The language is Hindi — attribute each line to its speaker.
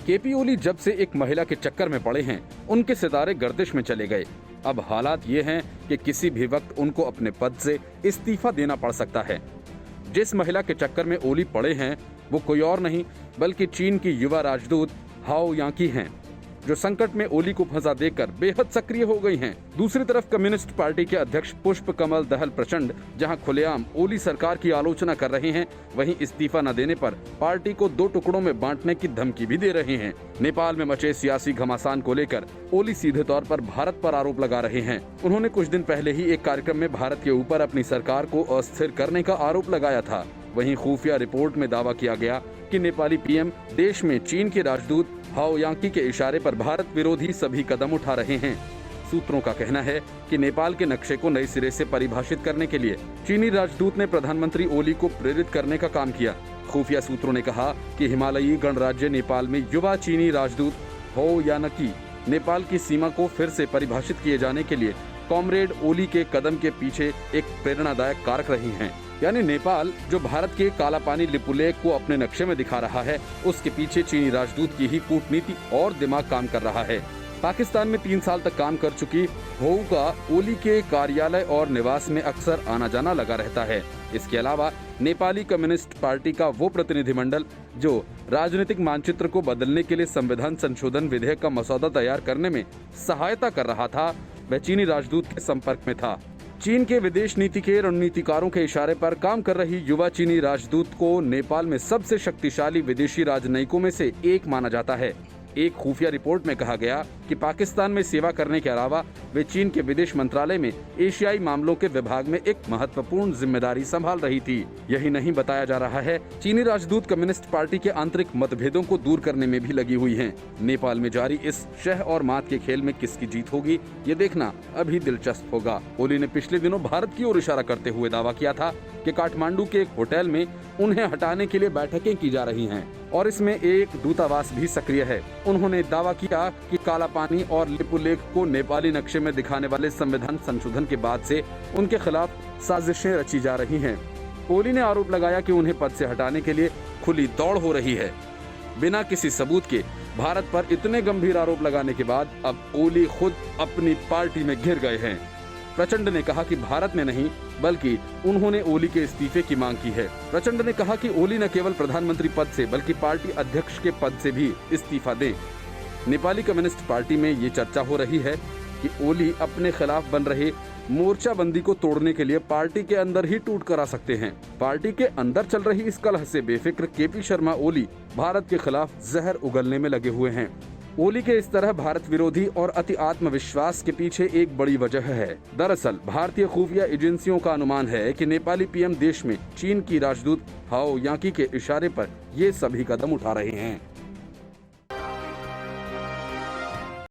Speaker 1: केपी ओली जब से एक महिला के चक्कर में पड़े हैं, उनके सितारे गर्दिश में चले गए। अब हालात ये हैं कि किसी भी वक्त उनको अपने पद से इस्तीफा देना पड़ सकता है। जिस महिला के चक्कर में ओली पड़े हैं वो कोई और नहीं बल्कि चीन की युवा राजदूत हाओ यांकी हैं, जो संकट में ओली को फंसा देकर बेहद सक्रिय हो गई हैं। दूसरी तरफ कम्युनिस्ट पार्टी के अध्यक्ष पुष्प कमल दहल प्रचंड जहां खुलेआम ओली सरकार की आलोचना कर रहे हैं, वहीं इस्तीफा न देने पर पार्टी को दो टुकड़ों में बांटने की धमकी भी दे रहे हैं। नेपाल में मचे सियासी घमासान को लेकर ओली सीधे तौर पर भारत पर आरोप लगा रहे हैं। उन्होंने कुछ दिन पहले ही एक कार्यक्रम में भारत के ऊपर अपनी सरकार को अस्थिर करने का आरोप लगाया था। वहीं खुफिया रिपोर्ट में दावा किया गया कि नेपाली पीएम देश में चीन के राजदूत हाओ यांकी के इशारे पर भारत विरोधी सभी कदम उठा रहे हैं। सूत्रों का कहना है कि नेपाल के नक्शे को नए सिरे से परिभाषित करने के लिए चीनी राजदूत ने प्रधानमंत्री ओली को प्रेरित करने का काम किया। खुफिया सूत्रों ने कहा कि हिमालयी गणराज्य नेपाल में युवा चीनी राजदूत हाओ यांकी नेपाल की सीमा को फिर से परिभाषित किए जाने के लिए कॉमरेड ओली के कदम के पीछे एक प्रेरणादायक कारक रही हैं। यानी नेपाल जो भारत के काला पानी लिपुलेख को अपने नक्शे में दिखा रहा है, उसके पीछे चीनी राजदूत की ही कूटनीति और दिमाग काम कर रहा है। पाकिस्तान में 3 साल तक काम कर चुकी हाओ का ओली के कार्यालय और निवास में अक्सर आना जाना लगा रहता है। इसके अलावा नेपाली कम्युनिस्ट पार्टी का वो प्रतिनिधिमंडल जो राजनीतिक मानचित्र को बदलने के लिए संविधान संशोधन विधेयक का मसौदा तैयार करने में सहायता कर रहा था, वह चीनी राजदूत के संपर्क में था। चीन के विदेश नीति के रणनीतिकारों के इशारे पर काम कर रही युवा चीनी राजदूत को नेपाल में सबसे शक्तिशाली विदेशी राजनयिकों में से एक माना जाता है। एक खुफिया रिपोर्ट में कहा गया कि पाकिस्तान में सेवा करने के अलावा वे चीन के विदेश मंत्रालय में एशियाई मामलों के विभाग में एक महत्वपूर्ण जिम्मेदारी संभाल रही थी। यही नहीं, बताया जा रहा है चीनी राजदूत कम्युनिस्ट पार्टी के आंतरिक मतभेदों को दूर करने में भी लगी हुई हैं। नेपाल में जारी इस शह और मात के खेल में किसकी जीत होगी, ये देखना अभी दिलचस्प होगा। ओली ने पिछले दिनों भारत की ओर इशारा करते हुए दावा किया था कि काठमांडू के एक होटल में उन्हें हटाने के लिए बैठकें की जा रही हैं और इसमें एक दूतावास भी सक्रिय है। उन्होंने दावा किया कि काला पानी और लिपुलेख को नेपाली नक्शे में दिखाने वाले संविधान संशोधन के बाद से उनके खिलाफ साजिशें रची जा रही हैं। ओली ने आरोप लगाया कि उन्हें पद से हटाने के लिए खुली दौड़ हो रही है। बिना किसी सबूत के भारत पर इतने गंभीर आरोप लगाने के बाद अब ओली खुद अपनी पार्टी में घिर गए हैं। प्रचंड ने कहा कि भारत में नहीं बल्कि उन्होंने ओली के इस्तीफे की मांग की है। प्रचंड ने कहा कि ओली न केवल प्रधानमंत्री पद से बल्कि पार्टी अध्यक्ष के पद से भी इस्तीफा दें। नेपाली कम्युनिस्ट पार्टी में ये चर्चा हो रही है कि ओली अपने खिलाफ बन रहे मोर्चाबंदी को तोड़ने के लिए पार्टी के अंदर ही टूट कर आ सकते हैं। पार्टी के अंदर चल रही इस कलह से बेफिक्र केपी शर्मा ओली भारत के खिलाफ जहर उगलने में लगे हुए हैं। ओली के इस तरह भारत विरोधी और अति आत्मविश्वास के पीछे एक बड़ी वजह है। दरअसल भारतीय खुफिया एजेंसियों का अनुमान है कि नेपाली पीएम देश में चीन की राजदूत हाओ यांकी के इशारे पर ये सभी कदम उठा रहे हैं।